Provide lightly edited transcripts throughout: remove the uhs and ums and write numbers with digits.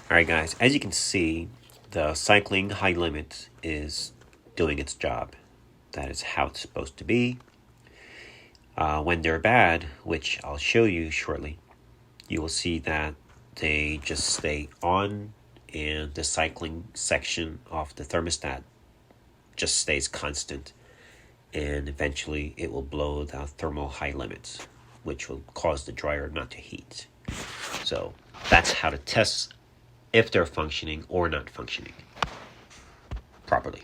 Alright guys, as you can see, the cycling high limit is doing its job. That is how it's supposed to be. When they're bad, which I'll show you shortly, you will see that they just stay on and the cycling section of the thermostat just stays constant, and eventually it will blow the thermal high limits, which will cause the dryer not to heat. So that's how to test if they're functioning or not functioning properly.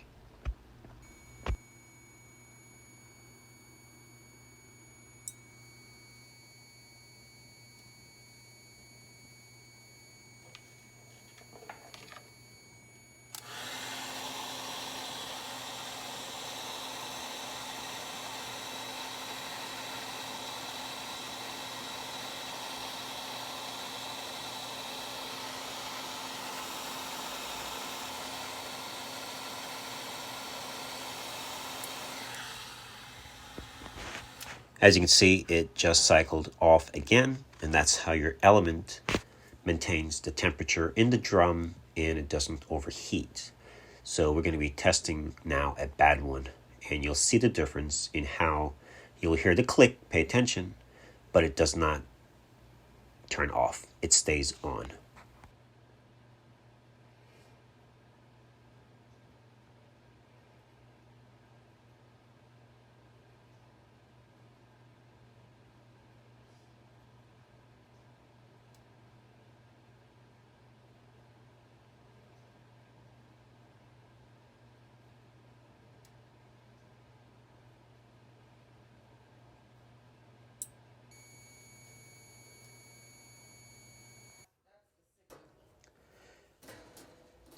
As you can see, it just cycled off again, and that's how your element maintains the temperature in the drum and it doesn't overheat. So we're going to be testing now a bad one, and you'll see the difference in how you'll hear the click, pay attention, but it does not turn off, it stays on.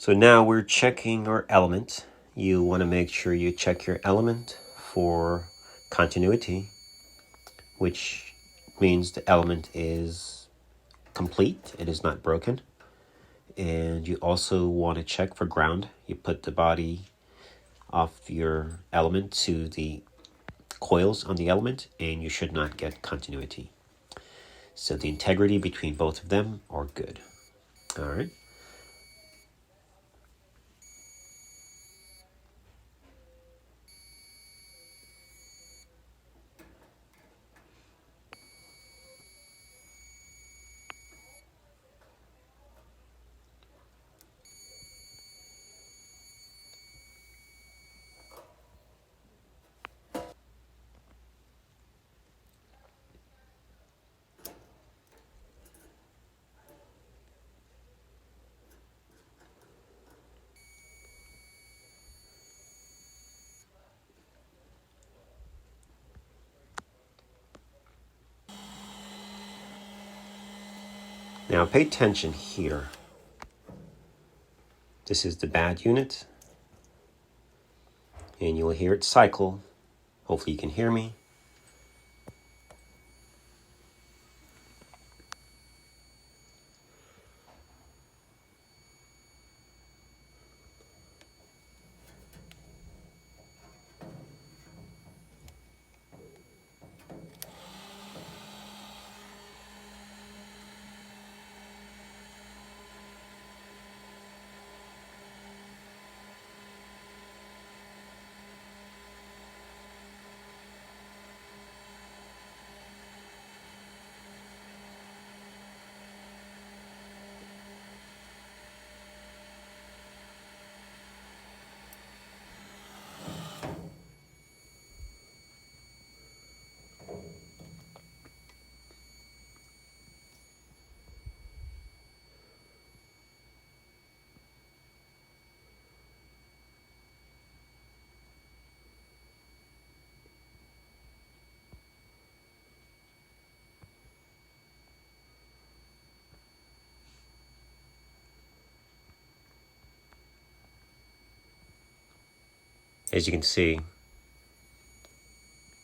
So now we're checking our element. You want to make sure you check your element for continuity, which means the element is complete, it is not broken. And you also want to check for ground. You put the body of your element to the coils on the element, and you should not get continuity. So the integrity between both of them are good. All right. Now pay attention here. This is the bad unit, and you will hear it cycle. Hopefully you can hear me. As you can see,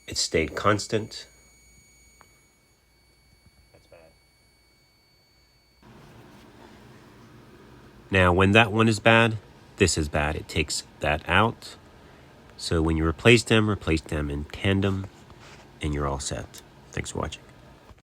it stayed constant. That's bad. Now, when that one is bad, this is bad. It takes that out. So when you replace them in tandem, and you're all set. Thanks for watching.